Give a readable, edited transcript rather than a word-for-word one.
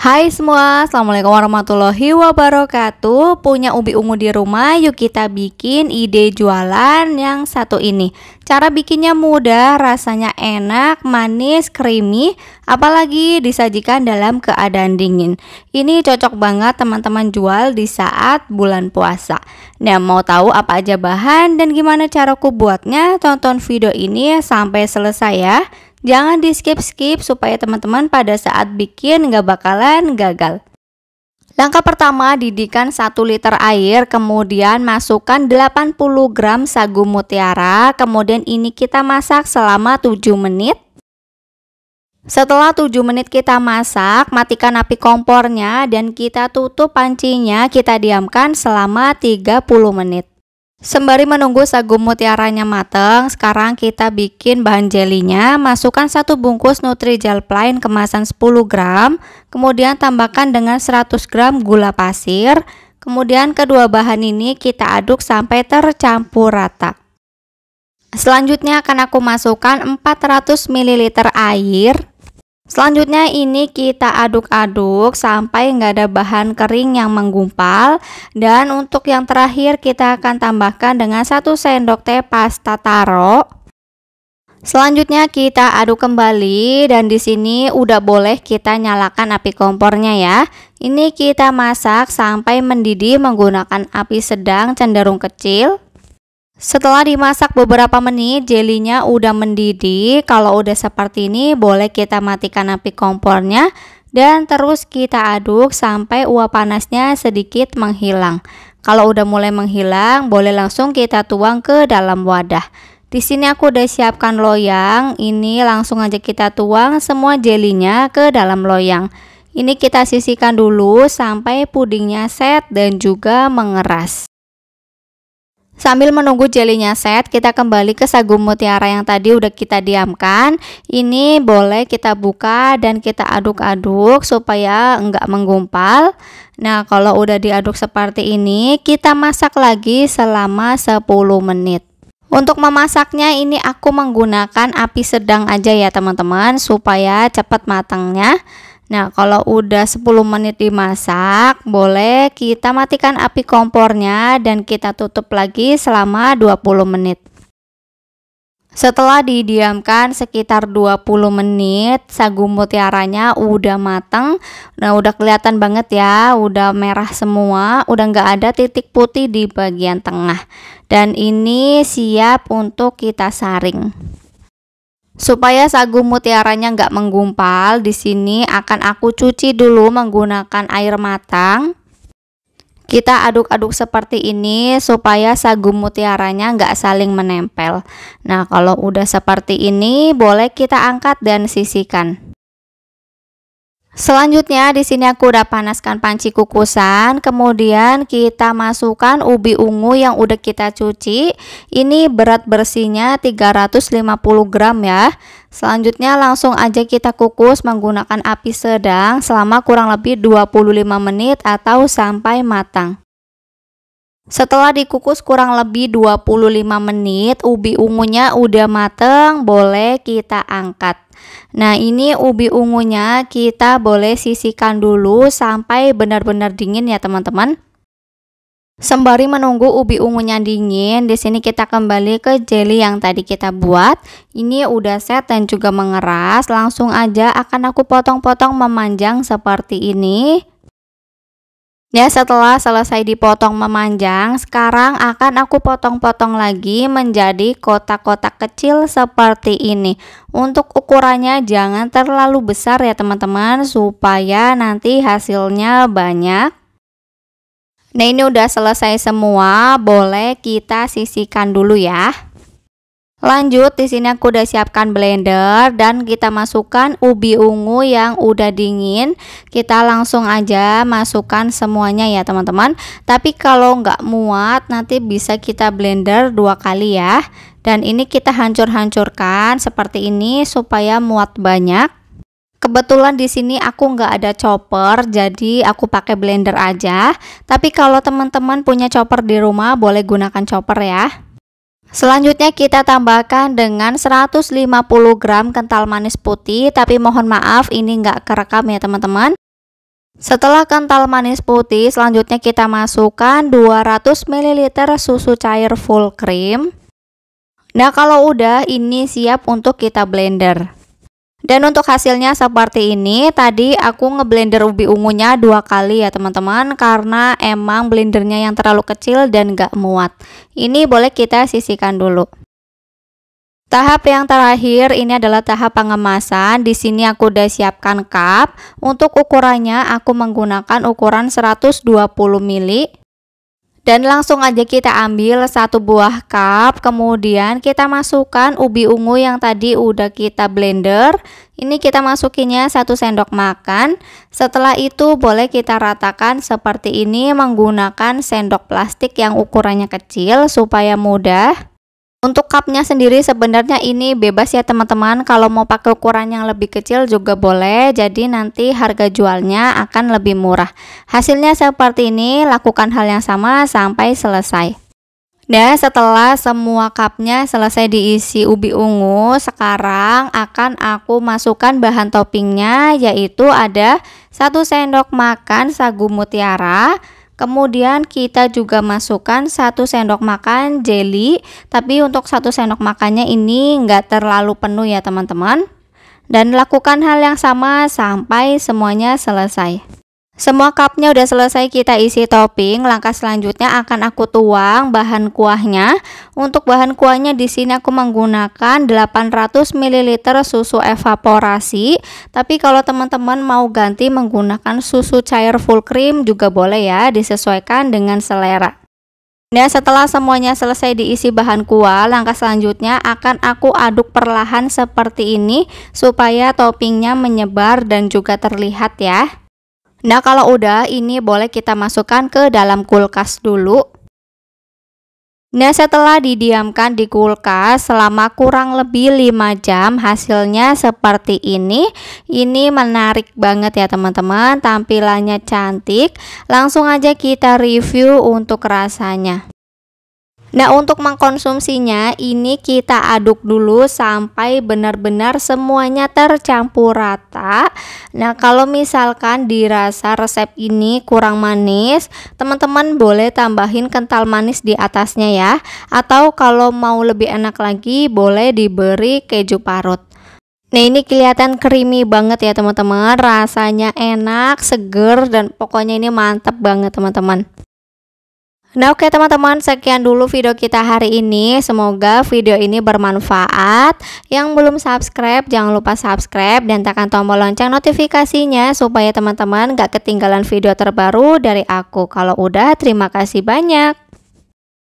Hai semua, Assalamualaikum warahmatullahi wabarakatuh. Punya ubi ungu di rumah, yuk kita bikin ide jualan yang satu ini. Cara bikinnya mudah, rasanya enak, manis, creamy, apalagi disajikan dalam keadaan dingin. Ini cocok banget teman-teman jual di saat bulan puasa. Nah, mau tahu apa aja bahan dan gimana caraku buatnya? Tonton video ini sampai selesai ya. Jangan di skip-skip supaya teman-teman pada saat bikin nggak bakalan gagal. Langkah pertama, didihkan 1 liter air, kemudian masukkan 80 gram sagu mutiara, kemudian ini kita masak selama 7 menit. Setelah 7 menit kita masak, matikan api kompornya dan kita tutup pancinya, kita diamkan selama 30 menit. Sembari menunggu sagu mutiaranya matang, sekarang kita bikin bahan jelinya. Masukkan 1 bungkus Nutrijel plain kemasan 10 gram, kemudian tambahkan dengan 100 gram gula pasir. Kemudian kedua bahan ini kita aduk sampai tercampur rata. Selanjutnya akan aku masukkan 400 ml air. Selanjutnya ini kita aduk-aduk sampai nggak ada bahan kering yang menggumpal. Dan untuk yang terakhir kita akan tambahkan dengan 1 sendok teh pasta taro. Selanjutnya kita aduk kembali dan di sini udah boleh kita nyalakan api kompornya ya. Ini kita masak sampai mendidih menggunakan api sedang cenderung kecil. Setelah dimasak beberapa menit, jelinya udah mendidih. Kalau udah seperti ini, boleh kita matikan api kompornya dan terus kita aduk sampai uap panasnya sedikit menghilang. Kalau udah mulai menghilang, boleh langsung kita tuang ke dalam wadah. Di sini aku udah siapkan loyang. Ini langsung aja kita tuang semua jelinya ke dalam loyang. Ini kita sisihkan dulu sampai pudingnya set dan juga mengeras. Sambil menunggu jelinya set, kita kembali ke sagu mutiara yang tadi udah kita diamkan. Ini boleh kita buka dan kita aduk-aduk supaya enggak menggumpal. Nah, kalau udah diaduk seperti ini, kita masak lagi selama 10 menit. Untuk memasaknya ini aku menggunakan api sedang aja ya teman-teman, supaya cepat matangnya. Nah, kalau udah 10 menit dimasak, boleh kita matikan api kompornya dan kita tutup lagi selama 20 menit. Setelah didiamkan sekitar 20 menit, sagu mutiaranya udah matang. Nah, udah kelihatan banget ya, udah merah semua, udah nggak ada titik putih di bagian tengah. Dan ini siap untuk kita saring. Supaya sagu mutiaranya nggak menggumpal, di sini akan aku cuci dulu menggunakan air matang. Kita aduk-aduk seperti ini supaya sagu mutiaranya nggak saling menempel. Nah, kalau udah seperti ini, boleh kita angkat dan sisihkan. Selanjutnya di sini aku udah panaskan panci kukusan, kemudian kita masukkan ubi ungu yang udah kita cuci. Ini berat bersihnya 350 gram ya. Selanjutnya langsung aja kita kukus menggunakan api sedang selama kurang lebih 25 menit atau sampai matang. Setelah dikukus kurang lebih 25 menit, ubi ungunya udah mateng, boleh kita angkat. Nah, ini ubi ungunya kita boleh sisihkan dulu sampai benar-benar dingin ya teman-teman. Sembari menunggu ubi ungunya dingin, di sini kita kembali ke jelly yang tadi kita buat. Ini udah set dan juga mengeras. Langsung aja akan aku potong-potong memanjang seperti ini. Ya, setelah selesai dipotong memanjang, sekarang akan aku potong-potong lagi menjadi kotak-kotak kecil seperti ini. Untuk ukurannya jangan terlalu besar ya teman-teman, supaya nanti hasilnya banyak. Nah, ini udah selesai semua, boleh kita sisihkan dulu ya. Lanjut, di sini aku udah siapkan blender dan kita masukkan ubi ungu yang udah dingin. Kita langsung aja masukkan semuanya ya teman-teman. Tapi kalau nggak muat, nanti bisa kita blender 2 kali ya. Dan ini kita hancur-hancurkan seperti ini supaya muat banyak. Kebetulan di sini aku nggak ada chopper, jadi aku pakai blender aja. Tapi kalau teman-teman punya chopper di rumah, boleh gunakan chopper ya. Selanjutnya kita tambahkan dengan 150 gram kental manis putih, tapi mohon maaf ini nggak kerekam ya teman-teman. Setelah kental manis putih, selanjutnya kita masukkan 200 ml susu cair full cream. Nah, kalau udah, ini siap untuk kita blender. Dan untuk hasilnya seperti ini. Tadi aku ngeblender ubi ungunya 2 kali ya teman-teman, karena emang blendernya yang terlalu kecil dan gak muat. Ini boleh kita sisihkan dulu. Tahap yang terakhir ini adalah tahap pengemasan. Di sini aku udah siapkan cup. Untuk ukurannya aku menggunakan ukuran 120 ml. Dan langsung aja kita ambil satu buah cup, kemudian kita masukkan ubi ungu yang tadi udah kita blender. Ini kita masukinnya 1 sendok makan. Setelah itu boleh kita ratakan seperti ini menggunakan sendok plastik yang ukurannya kecil supaya mudah. Untuk cupnya sendiri sebenarnya ini bebas ya teman-teman, kalau mau pakai ukuran yang lebih kecil juga boleh, jadi nanti harga jualnya akan lebih murah. Hasilnya seperti ini, lakukan hal yang sama sampai selesai. Nah, setelah semua cupnya selesai diisi ubi ungu, sekarang akan aku masukkan bahan toppingnya, yaitu ada 1 sendok makan sagu mutiara. Kemudian kita juga masukkan 1 sendok makan jelly, tapi untuk 1 sendok makannya ini enggak terlalu penuh ya teman-teman. Dan lakukan hal yang sama sampai semuanya selesai. Semua cupnya udah selesai kita isi topping. Langkah selanjutnya akan aku tuang bahan kuahnya. Untuk bahan kuahnya di sini aku menggunakan 800 ml susu evaporasi. Tapi kalau teman-teman mau ganti menggunakan susu cair full cream juga boleh ya, disesuaikan dengan selera. Nah, setelah semuanya selesai diisi bahan kuah, langkah selanjutnya akan aku aduk perlahan seperti ini supaya toppingnya menyebar dan juga terlihat ya. Nah, kalau udah, ini boleh kita masukkan ke dalam kulkas dulu. Nah, setelah didiamkan di kulkas selama kurang lebih 5 jam, hasilnya seperti ini. Ini menarik banget ya teman-teman, tampilannya cantik. Langsung aja kita review untuk rasanya. Nah, untuk mengkonsumsinya ini kita aduk dulu sampai benar-benar semuanya tercampur rata. Nah, kalau misalkan dirasa resep ini kurang manis, teman-teman boleh tambahin kental manis di atasnya ya. Atau kalau mau lebih enak lagi, boleh diberi keju parut. Nah, ini kelihatan creamy banget ya teman-teman. Rasanya enak, seger, dan pokoknya ini mantap banget teman-teman. Nah, oke teman-teman, sekian dulu video kita hari ini. Semoga video ini bermanfaat. Yang belum subscribe, jangan lupa subscribe dan tekan tombol lonceng notifikasinya supaya teman-teman gak ketinggalan video terbaru dari aku. Kalau udah, terima kasih banyak.